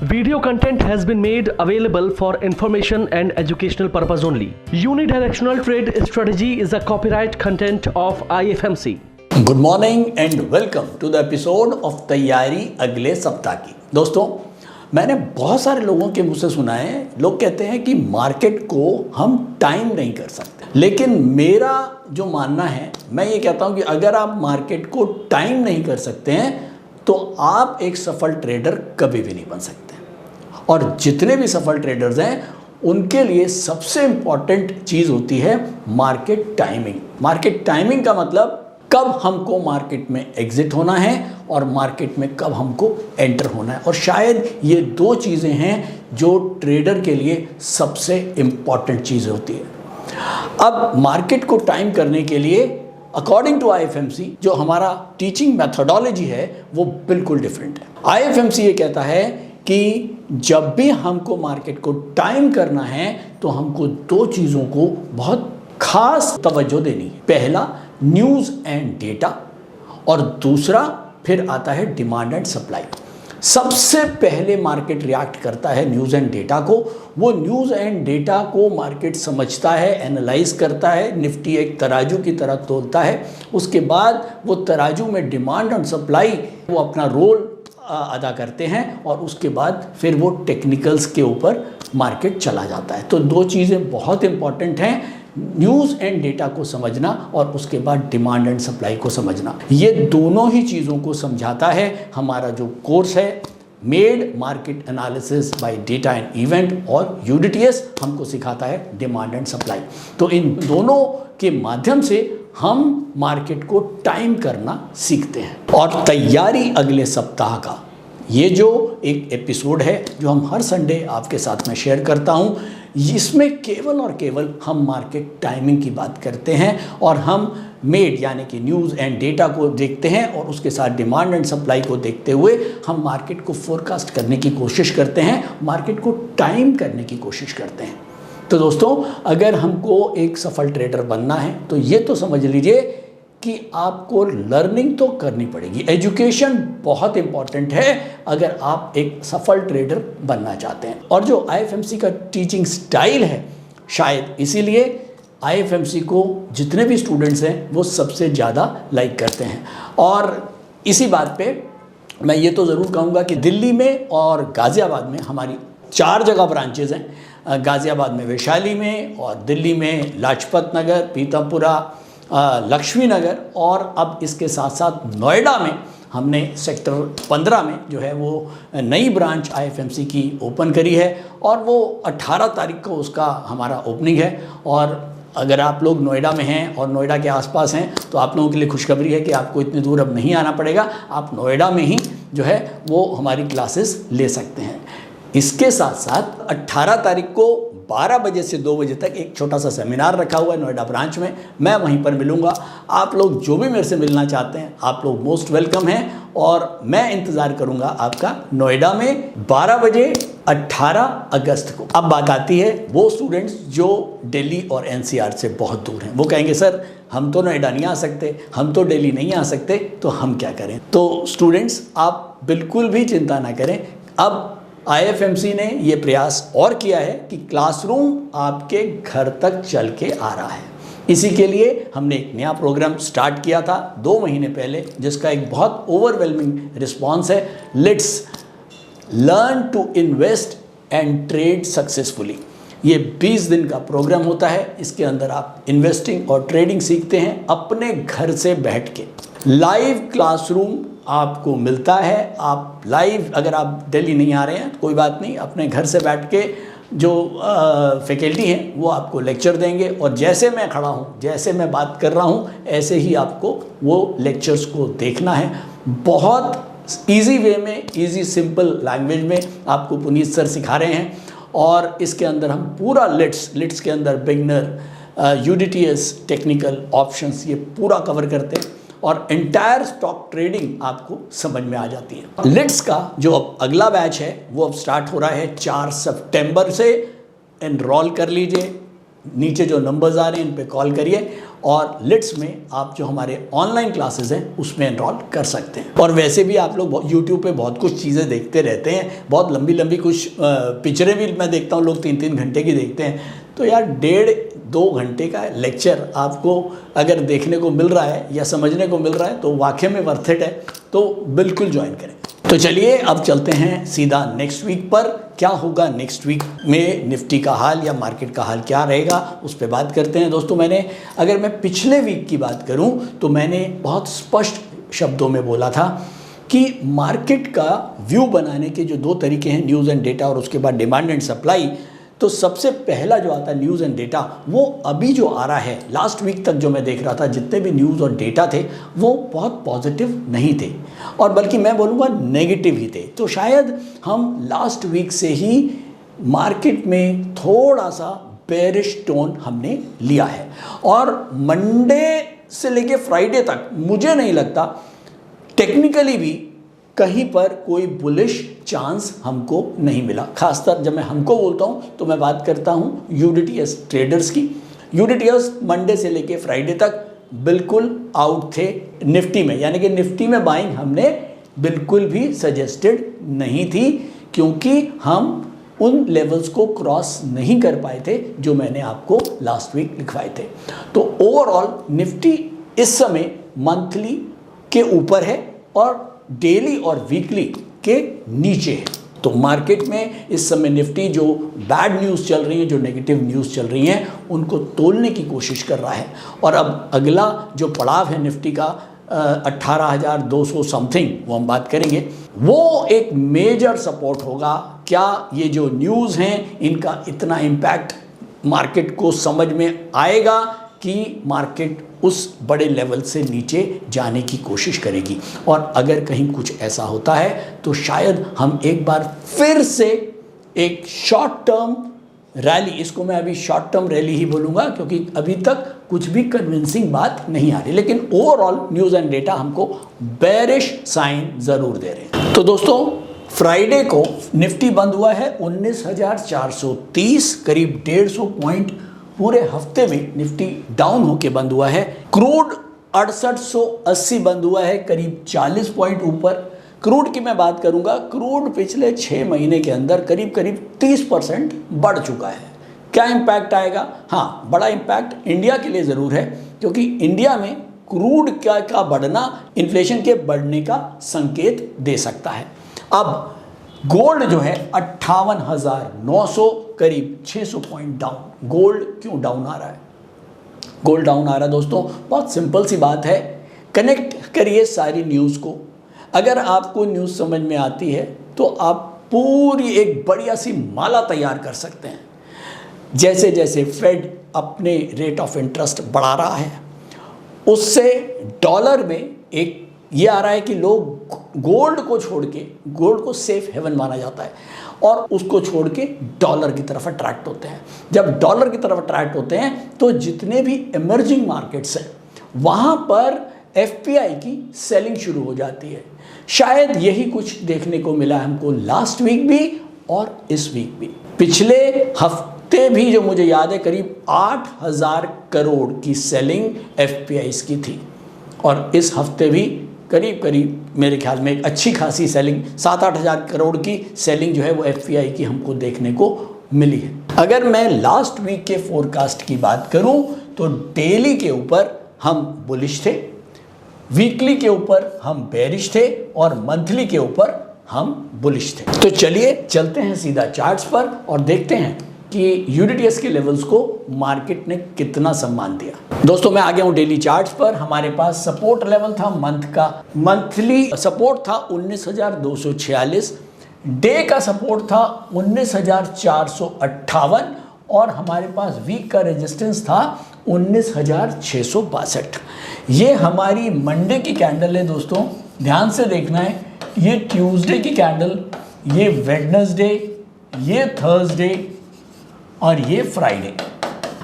Video content has been made available for information and educational purpose only. Unidirectional trade strategy is a copyright content of IFMC. Good morning and welcome to the episode of तैयारी अगले सप्ताह की। दोस्तों, मैंने बहुत सारे लोगों के मुंह से सुना है, लोग कहते हैं कि मार्केट को हम टाइम नहीं कर सकते, लेकिन मेरा जो मानना है, मैं ये कहता हूं कि अगर आप मार्केट को टाइम नहीं कर सकते हैं तो आप एक सफल ट्रेडर कभी भी नहीं बन सकते। और जितने भी सफल ट्रेडर्स हैं उनके लिए सबसे इंपॉर्टेंट चीज़ होती है मार्केट टाइमिंग। मार्केट टाइमिंग का मतलब कब हमको मार्केट में एग्जिट होना है और मार्केट में कब हमको एंटर होना है। और शायद ये दो चीज़ें हैं जो ट्रेडर के लिए सबसे इम्पॉर्टेंट चीज़ होती है। अब मार्केट को टाइम करने के लिए अकॉर्डिंग टू IFMC जो हमारा टीचिंग मेथोडोलॉजी है वो बिल्कुल डिफरेंट है। IFMC ये कहता है कि जब भी हमको मार्केट को टाइम करना है तो हमको दो चीज़ों को बहुत खास तवज्जो देनी है। पहला न्यूज़ एंड डेटा और दूसरा फिर आता है डिमांड एंड सप्लाई। सबसे पहले मार्केट रिएक्ट करता है न्यूज़ एंड डेटा को। वो न्यूज़ एंड डेटा को मार्केट समझता है, एनालाइज करता है, निफ्टी एक तराजू की तरह तोलता है। उसके बाद वो तराजू में डिमांड और सप्लाई वो अपना रोल अदा करते हैं और उसके बाद फिर वो टेक्निकल्स के ऊपर मार्केट चला जाता है। तो दो चीज़ें बहुत इंपॉर्टेंट हैं, न्यूज़ एंड डेटा को समझना और उसके बाद डिमांड एंड सप्लाई को समझना। ये दोनों ही चीज़ों को समझाता है हमारा जो कोर्स है made market analysis bye data and event, और UDTS हमको सिखाता है डिमांड एंड सप्लाई। तो इन दोनों के माध्यम से हम मार्केट को टाइम करना सीखते हैं। और तैयारी अगले सप्ताह का ये जो एक एपिसोड है जो हम हर संडे आपके साथ में शेयर करता हूँ, इसमें केवल और केवल हम मार्केट टाइमिंग की बात करते हैं और हम मेड यानी कि न्यूज़ एंड डेटा को देखते हैं और उसके साथ डिमांड एंड सप्लाई को देखते हुए हम मार्केट को फोरकास्ट करने की कोशिश करते हैं, मार्केट को टाइम करने की कोशिश करते हैं। तो दोस्तों, अगर हमको एक सफल ट्रेडर बनना है तो ये तो समझ लीजिए कि आपको लर्निंग तो करनी पड़ेगी। एजुकेशन बहुत इंपॉर्टेंट है अगर आप एक सफल ट्रेडर बनना चाहते हैं। और जो IFMC का टीचिंग स्टाइल है, शायद इसीलिए IFMC को जितने भी स्टूडेंट्स हैं वो सबसे ज़्यादा लाइक करते हैं। और इसी बात पे मैं ये तो ज़रूर कहूँगा कि दिल्ली में और गाज़ियाबाद में हमारी 4 जगह ब्रांचेज़ हैं। गाज़ियाबाद में वैशाली में, और दिल्ली में लाजपत नगर, पीतमपुरा, लक्ष्मी नगर, और अब इसके साथ साथ नोएडा में हमने सेक्टर 15 में जो है वो नई ब्रांच IFMC की ओपन करी है और वो 18 तारीख को उसका हमारा ओपनिंग है। और अगर आप लोग नोएडा में हैं और नोएडा के आसपास हैं तो आप लोगों के लिए खुशखबरी है कि आपको इतनी दूर अब नहीं आना पड़ेगा, आप नोएडा में ही जो है वो हमारी क्लासेस ले सकते हैं। इसके साथ साथ 18 तारीख को 12 बजे से 2 बजे तक एक छोटा सा सेमिनार रखा हुआ है नोएडा ब्रांच में, मैं वहीं पर मिलूंगा। आप लोग जो भी मेरे से मिलना चाहते हैं आप लोग मोस्ट वेलकम हैं और मैं इंतज़ार करूंगा आपका नोएडा में 12 बजे 18 अगस्त को। अब बात आती है वो स्टूडेंट्स जो दिल्ली और NCR से बहुत दूर हैं। वो कहेंगे सर हम तो नोएडा नहीं आ सकते, हम तो दिल्ली नहीं आ सकते, तो हम क्या करें। तो स्टूडेंट्स आप बिल्कुल भी चिंता ना करें। अब IFMC ने ये प्रयास और किया है कि क्लासरूम आपके घर तक चल के आ रहा है। इसी के लिए हमने एक नया प्रोग्राम स्टार्ट किया था 2 महीने पहले, जिसका एक बहुत ओवरवेलमिंग रिस्पॉन्स है। Let's learn to invest and trade successfully. ये 20 दिन का प्रोग्राम होता है। इसके अंदर आप इन्वेस्टिंग और ट्रेडिंग सीखते हैं अपने घर से बैठ के। लाइव क्लासरूम आपको मिलता है। आप लाइव, अगर आप दिल्ली नहीं आ रहे हैं तो कोई बात नहीं, अपने घर से बैठ के जो फैकल्टी हैं वो आपको लेक्चर देंगे और जैसे मैं खड़ा हूँ, जैसे मैं बात कर रहा हूँ, ऐसे ही आपको वो लेक्चर्स को देखना है। बहुत इजी वे में, इजी सिंपल लैंग्वेज में आपको पुनीत सर सिखा रहे हैं। और इसके अंदर हम पूरा लिट्स के अंदर बिगनर, UDTS, टेक्निकल ऑप्शंस, ये पूरा कवर करते हैं और एंटायर स्टॉक ट्रेडिंग आपको समझ में आ जाती है। लिट्स का जो अब अगला बैच है वो अब स्टार्ट हो रहा है 4 सितंबर से। एनरोल कर लीजिए, नीचे जो नंबर्स आ रहे हैं इन पे कॉल करिए और लिट्स में आप जो हमारे ऑनलाइन क्लासेस हैं उसमें एनरोल कर सकते हैं। और वैसे भी आप लोग यूट्यूब पे बहुत कुछ चीज़ें देखते रहते हैं, बहुत लंबी लंबी कुछ पिक्चरें भी मैं देखता हूँ, लोग 3-3 घंटे की देखते हैं। तो यार 1.5-2 घंटे का लेक्चर आपको अगर देखने को मिल रहा है या समझने को मिल रहा है तो वाकई में वर्थ इट है, तो बिल्कुल ज्वाइन करें। तो चलिए अब चलते हैं सीधा नेक्स्ट वीक पर। क्या होगा नेक्स्ट वीक में, निफ्टी का हाल या मार्केट का हाल क्या रहेगा, उस पर बात करते हैं। दोस्तों अगर मैं पिछले वीक की बात करूं तो मैंने बहुत स्पष्ट शब्दों में बोला था कि मार्केट का व्यू बनाने के जो 2 तरीके हैं, न्यूज़ एंड डेटा और उसके बाद डिमांड एंड सप्लाई। तो सबसे पहला जो आता है न्यूज़ एंड डेटा, वो अभी जो आ रहा है, लास्ट वीक तक जो मैं देख रहा था जितने भी न्यूज़ और डेटा थे वो बहुत पॉजिटिव नहीं थे और बल्कि मैं बोलूँगा नेगेटिव ही थे। तो शायद हम लास्ट वीक से ही मार्केट में थोड़ा सा बेरिश टोन हमने लिया है और मंडे से लेके फ्राइडे तक मुझे नहीं लगता टेक्निकली भी कहीं पर कोई बुलिश चांस हमको नहीं मिला। खासकर जब मैं हमको बोलता हूँ तो मैं बात करता हूँ यूडीटीएस ट्रेडर्स की। यूडीटीएस मंडे से लेके फ्राइडे तक बिल्कुल आउट थे निफ्टी में, यानी कि निफ्टी में बाइंग हमने बिल्कुल भी सजेस्टेड नहीं थी क्योंकि हम उन लेवल्स को क्रॉस नहीं कर पाए थे जो मैंने आपको लास्ट वीक लिखवाए थे। तो ओवरऑल निफ्टी इस समय मंथली के ऊपर है और डेली और वीकली के नीचे है। तो मार्केट में इस समय निफ्टी जो बैड न्यूज़ चल रही है, जो नेगेटिव न्यूज़ चल रही हैं, उनको तोलने की कोशिश कर रहा है। और अब अगला जो पड़ाव है निफ्टी का 18,200 समथिंग, वो हम बात करेंगे, वो एक मेजर सपोर्ट होगा। क्या ये जो न्यूज़ हैं इनका इतना इम्पैक्ट मार्केट को समझ में आएगा कि मार्केट उस बड़े लेवल से नीचे जाने की कोशिश करेगी? और अगर कहीं कुछ ऐसा होता है तो शायद हम एक बार फिर से एक शॉर्ट टर्म रैली, इसको मैं अभी शॉर्ट टर्म रैली ही बोलूँगा क्योंकि अभी तक कुछ भी कन्विंसिंग बात नहीं आ रही, लेकिन ओवरऑल न्यूज़ एंड डेटा हमको बेरिश साइन ज़रूर दे रहे हैं। तो दोस्तों फ्राइडे को निफ्टी बंद हुआ है 19,430, करीब 150 पॉइंट पूरे हफ्ते में निफ्टी डाउन होके बंद हुआ है। क्रूड 6880 बंद हुआ है, करीब 40 पॉइंट ऊपर। क्रूड की मैं बात करूंगा, क्रूड पिछले 6 महीने के अंदर करीब 30% बढ़ चुका है। क्या इम्पैक्ट आएगा? हाँ, बड़ा इम्पैक्ट इंडिया के लिए ज़रूर है क्योंकि इंडिया में क्रूड का बढ़ना इन्फ्लेशन के बढ़ने का संकेत दे सकता है। अब गोल्ड जो है 58,900, करीब 600 पॉइंट डाउन। गोल्ड क्यों डाउन आ रहा है? गोल्ड डाउन आ रहा है दोस्तों, बहुत सिंपल सी बात है। कनेक्ट करिए सारी न्यूज़ को। अगर आपको न्यूज़ समझ में आती है तो आप पूरी एक बढ़िया सी माला तैयार कर सकते हैं। जैसे जैसे फेड अपने रेट ऑफ इंटरेस्ट बढ़ा रहा है, उससे डॉलर में एक ये आ रहा है कि लोग गोल्ड को छोड़ के, गोल्ड को सेफ हेवन माना जाता है और उसको छोड़ के डॉलर की तरफ अट्रैक्ट होते हैं। जब डॉलर की तरफ अट्रैक्ट होते हैं तो जितने भी इमर्जिंग मार्केट्स हैं वहाँ पर एफपीआई की सेलिंग शुरू हो जाती है। शायद यही कुछ देखने को मिला हमको लास्ट वीक भी और इस वीक भी। पिछले हफ्ते भी जो मुझे याद है करीब 8,000 करोड़ की सेलिंग एफपीआईस की थी और इस हफ्ते भी करीब मेरे ख्याल में एक अच्छी खासी सेलिंग 7-8 हज़ार करोड़ की सेलिंग जो है वो एफपीआई की हमको देखने को मिली है। अगर मैं लास्ट वीक के फोरकास्ट की बात करूं तो डेली के ऊपर हम बुलिश थे, वीकली के ऊपर हम बेरिश थे और मंथली के ऊपर हम बुलिश थे। तो चलिए चलते हैं सीधा चार्ट्स पर और देखते हैं कि यूडीटीएस के लेवल्स को मार्केट ने कितना सम्मान दिया। दोस्तों मैं आ गया हूं डेली चार्ट्स पर। हमारे पास सपोर्ट लेवल था मंथ का, मंथली सपोर्ट था 19,246, डे का सपोर्ट था 19,458 और हमारे पास वीक का रेजिस्टेंस था 19,662। ये हमारी मंडे की कैंडल है दोस्तों, ध्यान से देखना है। ये ट्यूसडे की कैंडल, ये वेडनेसडे, ये थर्सडे और ये फ्राइडे।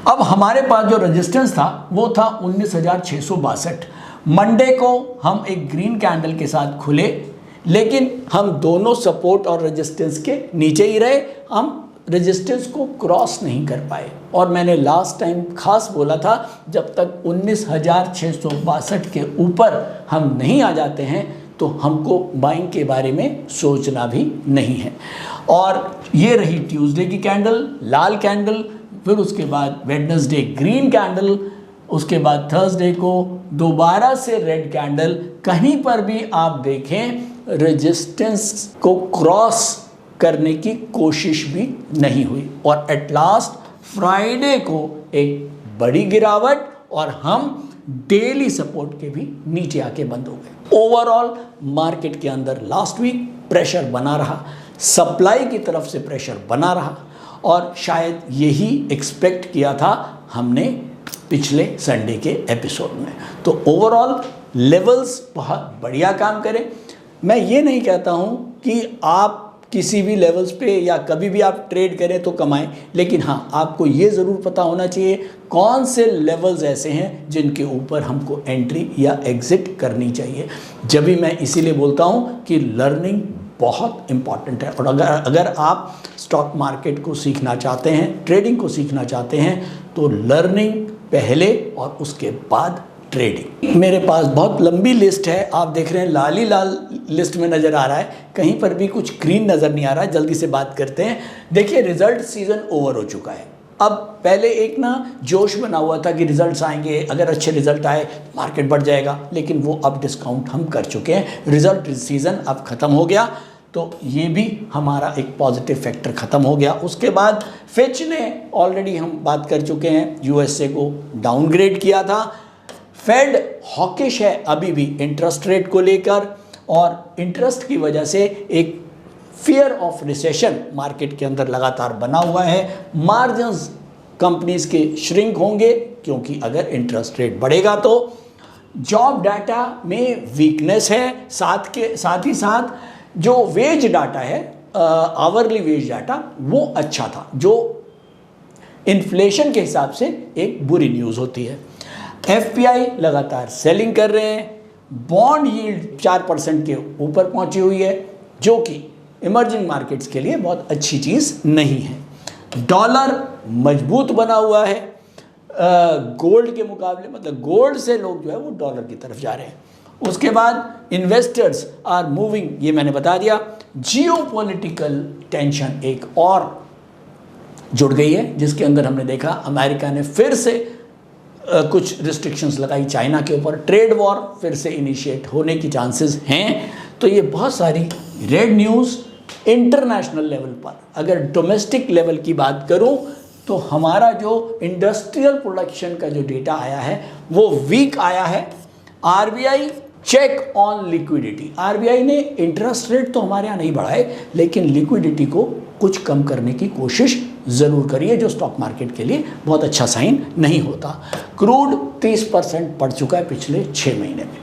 अब हमारे पास जो रेजिस्टेंस था वो था 19,662। मंडे को हम एक ग्रीन कैंडल के साथ खुले, लेकिन हम दोनों सपोर्ट और रेजिस्टेंस के नीचे ही रहे। हम रेजिस्टेंस को क्रॉस नहीं कर पाए। और मैंने लास्ट टाइम खास बोला था, जब तक 19,662 के ऊपर हम नहीं आ जाते हैं तो हमको बाइंग के बारे में सोचना भी नहीं है। और ये रही ट्यूसडे की कैंडल, लाल कैंडल, फिर उसके बाद वेडनेसडे ग्रीन कैंडल, उसके बाद थर्सडे को दोबारा से रेड कैंडल। कहीं पर भी आप देखें रेजिस्टेंस को क्रॉस करने की कोशिश भी नहीं हुई। और एट लास्ट फ्राइडे को एक बड़ी गिरावट और हम डेली सपोर्ट के भी नीचे आके बंद हो गए। ओवरऑल मार्केट के अंदर लास्ट वीक प्रेशर बना रहा, सप्लाई की तरफ से प्रेशर बना रहा और शायद यही एक्सपेक्ट किया था हमने पिछले संडे के एपिसोड में। तो ओवरऑल लेवल्स बहुत बढ़िया काम करें। मैं ये नहीं कहता हूँ कि आप किसी भी लेवल्स पे या कभी भी आप ट्रेड करें तो कमाएं, लेकिन हाँ, आपको ये ज़रूर पता होना चाहिए कौन से लेवल्स ऐसे हैं जिनके ऊपर हमको एंट्री या एग्ज़िट करनी चाहिए। जब भी मैं इसीलिए बोलता हूँ कि लर्निंग बहुत इम्पॉर्टेंट है। और अगर आप स्टॉक मार्केट को सीखना चाहते हैं, ट्रेडिंग को सीखना चाहते हैं, तो लर्निंग पहले और उसके बाद ट्रेडिंग। मेरे पास बहुत लंबी लिस्ट है, आप देख रहे हैं लाल ही लाल लिस्ट में नज़र आ रहा है, कहीं पर भी कुछ ग्रीन नज़र नहीं आ रहा है। जल्दी से बात करते हैं। देखिए, रिजल्ट सीज़न ओवर हो चुका है। अब पहले एक ना जोश बना हुआ था कि रिजल्ट्स आएंगे, अगर अच्छे रिजल्ट आए मार्केट बढ़ जाएगा, लेकिन वो अब डिस्काउंट हम कर चुके हैं। रिजल्ट सीज़न अब ख़त्म हो गया, तो ये भी हमारा एक पॉजिटिव फैक्टर ख़त्म हो गया। उसके बाद फिच ने ऑलरेडी हम बात कर चुके हैं, यूएसए को डाउनग्रेड किया था। फेड हॉकिश है अभी भी इंटरेस्ट रेट को लेकर, और इंटरेस्ट की वजह से एक फियर ऑफ रिसेशन मार्केट के अंदर लगातार बना हुआ है। मार्जिन्स कंपनीज के श्रिंक होंगे, क्योंकि अगर इंटरेस्ट रेट बढ़ेगा तो जॉब डाटा में वीकनेस है। साथ ही साथ जो वेज डाटा है, आवरली वेज डाटा, वो अच्छा था, जो इन्फ्लेशन के हिसाब से एक बुरी न्यूज़ होती है। एफपीआई लगातार सेलिंग कर रहे हैं। बॉन्ड यील्ड 4% के ऊपर पहुंची हुई है, जो कि इमर्जिंग मार्केट्स के लिए बहुत अच्छी चीज़ नहीं है। डॉलर मजबूत बना हुआ है गोल्ड के मुकाबले, मतलब गोल्ड से लोग जो है वो डॉलर की तरफ जा रहे हैं। उसके बाद इन्वेस्टर्स आर मूविंग, ये मैंने बता दिया। जियोपॉलिटिकल टेंशन एक और जुड़ गई है, जिसके अंदर हमने देखा अमेरिका ने फिर से कुछ रिस्ट्रिक्शंस लगाई चाइना के ऊपर। ट्रेड वॉर फिर से इनिशिएट होने की चांसेस हैं। तो ये बहुत सारी रेड न्यूज़ इंटरनेशनल लेवल पर। अगर डोमेस्टिक लेवल की बात करूं तो हमारा जो इंडस्ट्रियल प्रोडक्शन का जो डेटा आया है वो वीक आया है। RBI check on liquidity, RBI ने इंटरेस्ट रेट तो हमारे यहाँ नहीं बढ़ाए, लेकिन लिक्विडिटी को कुछ कम करने की कोशिश ज़रूर करिए, जो स्टॉक मार्केट के लिए बहुत अच्छा साइन नहीं होता। क्रूड 30% बढ़ चुका है पिछले 6 महीने में।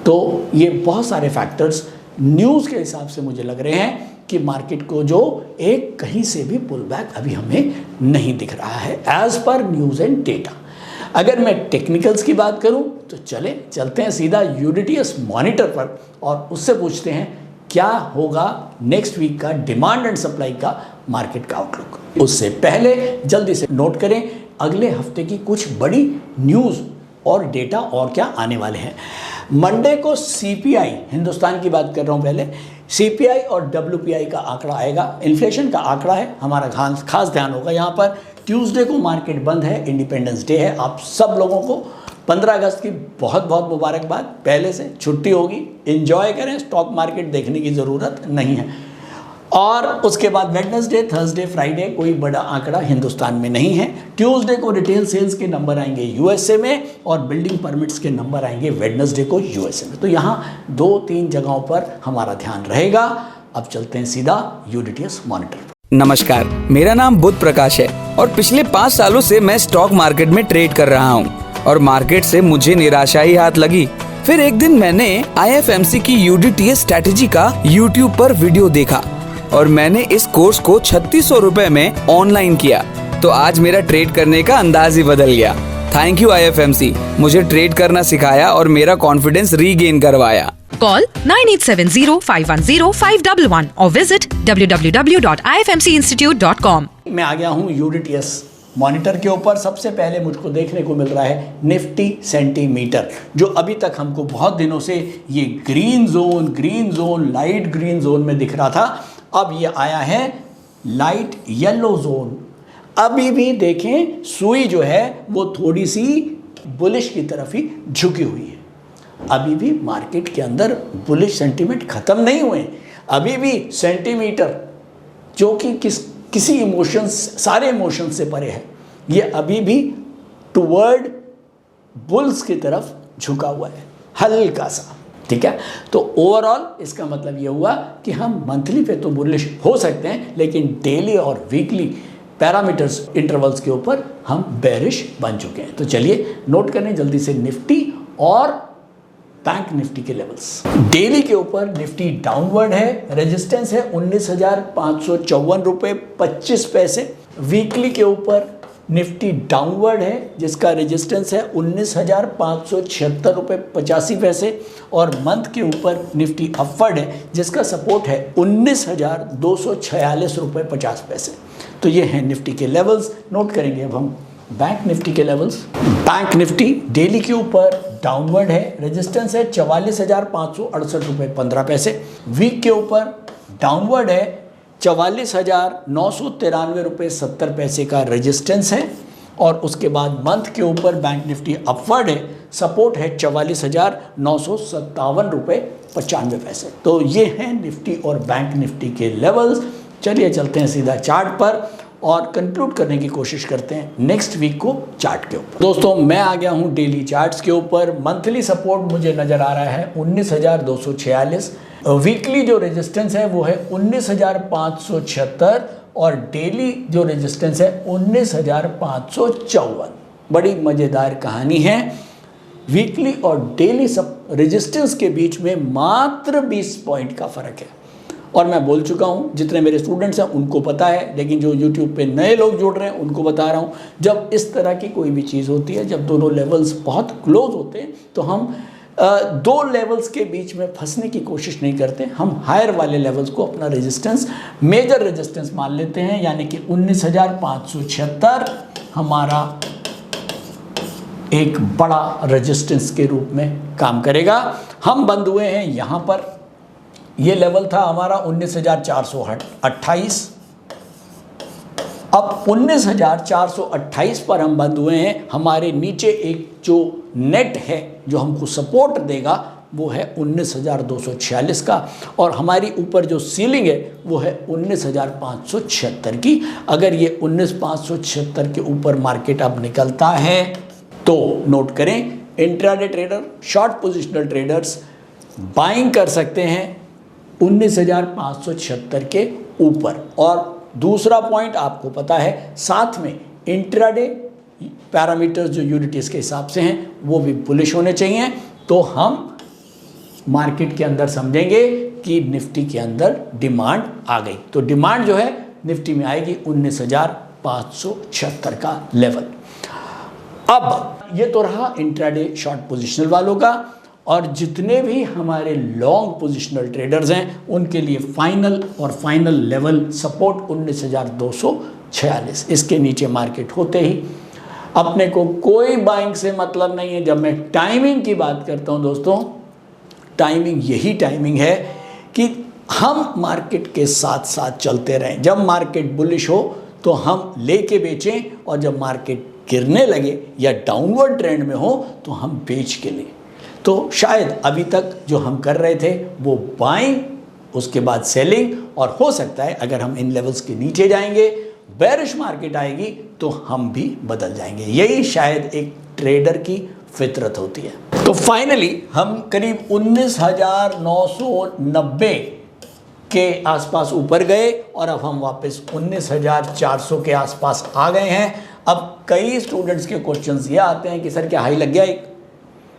तो ये बहुत सारे फैक्टर्स न्यूज़ के हिसाब से मुझे लग रहे हैं कि मार्केट को जो एक कहीं से भी पुल बैक अभी हमें नहीं दिख रहा है as per news and data. अगर मैं टेक्निकल्स की बात करूं तो चलते हैं सीधा यूडीटीएस मॉनिटर पर और उससे पूछते हैं क्या होगा नेक्स्ट वीक का डिमांड एंड सप्लाई का मार्केट का आउटलुक। उससे पहले जल्दी से नोट करें अगले हफ्ते की कुछ बड़ी न्यूज़ और डेटा और क्या आने वाले हैं। मंडे को सीपीआई, हिंदुस्तान की बात कर रहा हूँ पहले, सीपीआई और डब्ल्यूपीआई का आंकड़ा आएगा। इन्फ्लेशन का आंकड़ा है, हमारा खास ध्यान होगा यहाँ पर। ट्यूसडे को मार्केट बंद है, इंडिपेंडेंस डे है। आप सब लोगों को 15 अगस्त की बहुत बहुत मुबारकबाद। पहले से छुट्टी होगी, एंजॉय करें, स्टॉक मार्केट देखने की ज़रूरत नहीं है। और उसके बाद वेडनेसडे, थर्सडे, फ्राइडे कोई बड़ा आंकड़ा हिंदुस्तान में नहीं है। ट्यूसडे को रिटेल सेल्स के नंबर आएंगे यूएसए में और बिल्डिंग परमिट्स के नंबर आएंगे वेडनेसडे को यूएसए में। तो यहाँ 2-3 जगहों पर हमारा ध्यान रहेगा। अब चलते हैं सीधा यूडीटीएस मॉनिटर। नमस्कार, मेरा नाम बुध प्रकाश है और पिछले 5 सालों से मैं स्टॉक मार्केट में ट्रेड कर रहा हूँ और मार्केट से मुझे निराशा ही हाथ लगी। फिर एक दिन मैंने आईएफएमसी की यूडीटीएस स्ट्रैटेजी का यूट्यूब पर वीडियो देखा और मैंने इस कोर्स को 3600 रुपए में ऑनलाइन किया। तो आज मेरा ट्रेड करने का अंदाज ही बदल गया। थैंक यू आईएफएमसी, मुझे ट्रेड करना सिखाया और मेरा कॉन्फिडेंस रीगेन करवाया। Call 9870-510-511 or visit www.ifmcinstitute.com. मैं आ गया हूँ यूडीटीएस मॉनिटर के ऊपर। सबसे पहले मुझको देखने को मिल रहा है निफ्टी सेंटीमीटर, जो अभी तक हमको बहुत दिनों से ये green zone, light green zone में दिख रहा था। अब ये आया है लाइट येलो जोन। अभी भी देखें सुई जो है वो थोड़ी सी बुलिश की तरफ ही झुकी हुई है। अभी भी मार्केट के अंदर बुलिश सेंटीमेंट खत्म नहीं हुए। अभी भी सेंटीमीटर जो कि किसी इमोशंस, सारे इमोशंस से परे है, ये अभी भी टुवर्ड बुल्स की तरफ झुका हुआ है हल्का सा। ठीक है, तो ओवरऑल इसका मतलब ये हुआ कि हम मंथली पे तो बुलिश हो सकते हैं, लेकिन डेली और वीकली पैरामीटर्स इंटरवल्स के ऊपर हम बेरिश बन चुके हैं। तो चलिए नोट करें जल्दी से निफ्टी और बैंक निफ्टी के लेवल्स। डेली के ऊपर निफ्टी डाउनवर्ड है, रेजिस्टेंस है 19,554 रुपये 25 पैसे। वीकली के ऊपर निफ्टी डाउनवर्ड है जिसका रेजिस्टेंस है 19,576 रुपये 85 पैसे, और मंथ के ऊपर निफ्टी अपवर्ड है जिसका सपोर्ट है 19,246 रुपये 50 पैसे। तो ये हैं निफ्टी के लेवल्स। नोट करेंगे अब हम बैंक निफ्टी के लेवल्स। बैंक निफ्टी डेली के ऊपर डाउनवर्ड है, रेजिस्टेंस है 44,568 रुपये 15 पैसे। वीक के ऊपर डाउनवर्ड है, 44,993 रुपये 70 पैसे का रेजिस्टेंस है, और उसके बाद मंथ के ऊपर बैंक निफ्टी अपवर्ड है, सपोर्ट है 44,957 रुपये 95 पैसे। तो ये हैं निफ्टी और बैंक निफ्टी के लेवल्स। चलिए चलते हैं सीधा चार्ट पर और कंक्लूड करने की कोशिश करते हैं नेक्स्ट वीक को चार्ट के ऊपर। दोस्तों मैं आ गया हूं डेली चार्ट्स के ऊपर। मंथली सपोर्ट मुझे नज़र आ रहा है 19,246, वीकली जो रेजिस्टेंस है वो है 19,576, और डेली जो रेजिस्टेंस है 19,554। बड़ी मज़ेदार कहानी है। वीकली और डेली सब रेजिस्टेंस के बीच में मात्र 20 पॉइंट का फ़र्क है, और मैं बोल चुका हूँ, जितने मेरे स्टूडेंट्स हैं उनको पता है, लेकिन जो यूट्यूब पे नए लोग जुड़ रहे हैं उनको बता रहा हूँ। जब इस तरह की कोई भी चीज़ होती है, जब दोनों लेवल्स बहुत क्लोज होते हैं, तो हम दो लेवल्स के बीच में फंसने की कोशिश नहीं करते। हम हायर वाले लेवल्स को अपना रेजिस्टेंस, मेजर रेजिस्टेंस मान लेते हैं, यानी कि 19,576 हमारा एक बड़ा रेजिस्टेंस के रूप में काम करेगा। हम बंद हुए हैं यहाँ पर, ये लेवल था हमारा 19,428। अब 19,428 पर हम बंद हुए हैं। हमारे नीचे एक जो नेट है जो हमको सपोर्ट देगा वो है 19,246 का, और हमारी ऊपर जो सीलिंग है वो है 19,576 की। अगर ये 19,576 के ऊपर मार्केट अब निकलता है तो नोट करें, intraday trader, short positional traders buying कर सकते हैं 19,576 के ऊपर। और दूसरा पॉइंट आपको पता है, साथ में इंट्राडे पैरामीटर्स जो यूनिटीज के हिसाब से हैं वो भी बुलिश होने चाहिए। तो हम मार्केट के अंदर समझेंगे कि निफ्टी के अंदर डिमांड आ गई। तो डिमांड जो है निफ्टी में आएगी 19,576 का लेवल। अब ये तो रहा इंट्राडे शॉर्ट पोजिशनल वालों का, और जितने भी हमारे लॉन्ग पोजिशनल ट्रेडर्स हैं उनके लिए फाइनल लेवल सपोर्ट 19,246। इसके नीचे मार्केट होते ही अपने को कोई बाइंग से मतलब नहीं है। जब मैं टाइमिंग की बात करता हूं दोस्तों, टाइमिंग यही टाइमिंग है कि हम मार्केट के साथ साथ चलते रहें। जब मार्केट बुलिश हो तो हम लेके बेचें, और जब मार्केट गिरने लगे या डाउनवर्ड ट्रेंड में हो तो हम बेच के लें। तो शायद अभी तक जो हम कर रहे थे वो बाइंग, उसके बाद सेलिंग, और हो सकता है अगर हम इन लेवल्स के नीचे जाएंगे, बेरिश मार्केट आएगी तो हम भी बदल जाएंगे। यही शायद एक ट्रेडर की फितरत होती है। तो फाइनली हम करीब 19,990 के आसपास ऊपर गए, और अब हम वापस 19,400 के आसपास आ गए हैं। अब कई स्टूडेंट्स के क्वेश्चंस ये आते हैं कि सर क्या हाई लग गया एक?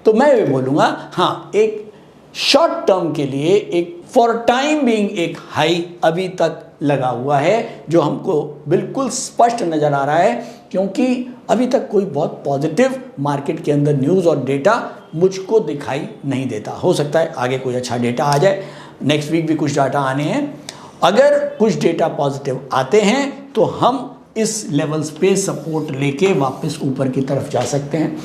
तो मैं भी बोलूँगा हाँ, एक शॉर्ट टर्म के लिए एक फॉर टाइम बीइंग एक हाई अभी तक लगा हुआ है, जो हमको बिल्कुल स्पष्ट नज़र आ रहा है, क्योंकि अभी तक कोई बहुत पॉजिटिव मार्केट के अंदर न्यूज़ और डेटा मुझको दिखाई नहीं देता। हो सकता है आगे कोई अच्छा डेटा आ जाए, नेक्स्ट वीक भी कुछ डाटा आने हैं। अगर कुछ डेटा पॉजिटिव आते हैं तो हम इस लेवल्स पे सपोर्ट लेके वापस ऊपर की तरफ जा सकते हैं।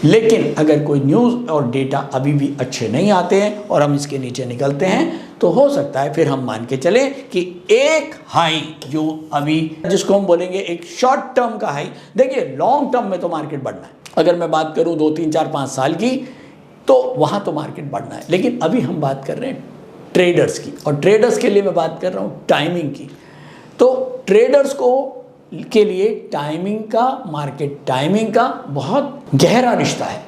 लेकिन अगर कोई न्यूज़ और डेटा अभी भी अच्छे नहीं आते हैं और हम इसके नीचे निकलते हैं तो हो सकता है फिर हम मान के चलें कि एक हाई जो अभी जिसको हम बोलेंगे एक शॉर्ट टर्म का हाई, देखिए लॉन्ग टर्म में तो मार्केट बढ़ना है। अगर मैं बात करूं 2, 3, 4, 5 साल की तो वहां तो मार्केट बढ़ना है। लेकिन अभी हम बात कर रहे हैं ट्रेडर्स की, और ट्रेडर्स के लिए मैं बात कर रहा हूं टाइमिंग की। तो ट्रेडर्स के लिए टाइमिंग का, मार्केट टाइमिंग का बहुत गहरा रिश्ता है।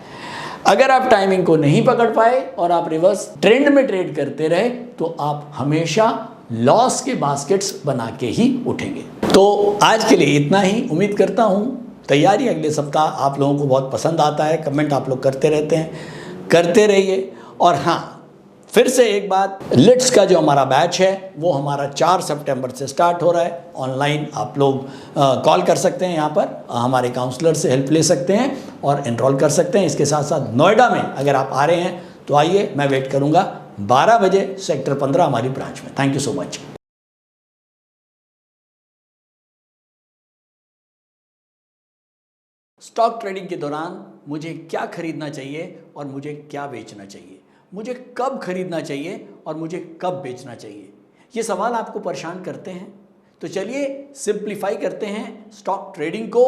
अगर आप टाइमिंग को नहीं पकड़ पाए और आप रिवर्स ट्रेंड में ट्रेड करते रहे तो आप हमेशा लॉस के बास्केट्स बना के ही उठेंगे। तो आज के लिए इतना ही। उम्मीद करता हूं तैयारी अगले सप्ताह आप लोगों को बहुत पसंद आता है। कमेंट आप लोग करते रहते हैं, करते रहिए। और हाँ, फिर से एक बात, लिट्स का जो हमारा बैच है वो हमारा 4 सितंबर से स्टार्ट हो रहा है। ऑनलाइन आप लोग कॉल कर सकते हैं, यहाँ पर हमारे काउंसलर से हेल्प ले सकते हैं और एनरोल कर सकते हैं। इसके साथ साथ नोएडा में अगर आप आ रहे हैं तो आइए, मैं वेट करूँगा 12 बजे सेक्टर 15 हमारी ब्रांच में। Thank you so much. Stock trading के दौरान मुझे क्या खरीदना चाहिए और मुझे क्या बेचना चाहिए, मुझे कब खरीदना चाहिए और मुझे कब बेचना चाहिए, ये सवाल आपको परेशान करते हैं। तो चलिए सिंप्लीफाई करते हैं स्टॉक ट्रेडिंग को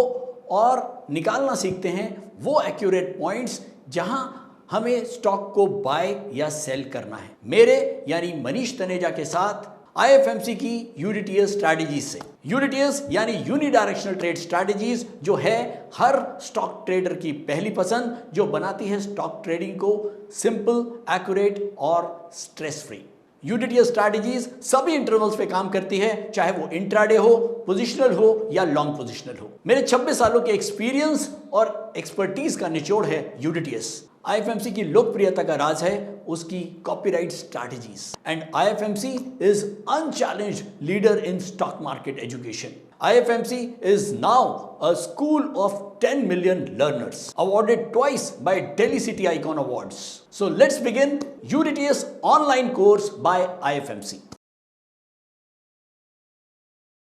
और निकालना सीखते हैं वो एक्यूरेट पॉइंट्स जहां हमें स्टॉक को बाय या सेल करना है। मेरे यानी मनीष तनेजा के साथ IFMC की यूडीटीएस स्ट्रैटेजीज से। यूडीटीएस यानी यूनिडायरेक्शनल ट्रेड स्ट्रैटेजीज, जो है हर स्टॉक ट्रेडर की पहली पसंद, जो बनाती है स्टॉक ट्रेडिंग को सिंपल, एक्यूरेट और स्ट्रेस फ्री। यूडीटीएस स्ट्रैटेजीज सभी इंटरवल्स पे काम करती है, चाहे वो इंट्राडे हो, पोजिशनल हो या लॉन्ग पोजिशनल हो। मेरे 26 सालों के एक्सपीरियंस और एक्सपर्टीज का निचोड़ है यूडीटीएस। IFMC की लोकप्रियता का राज है उसकी copyright strategies. And IFMC is unchallenged leader in stock market education. IFMC is now a school of 10 million learners, awarded twice by Delhi City Icon Awards. So let's begin UDTS online course by IFMC.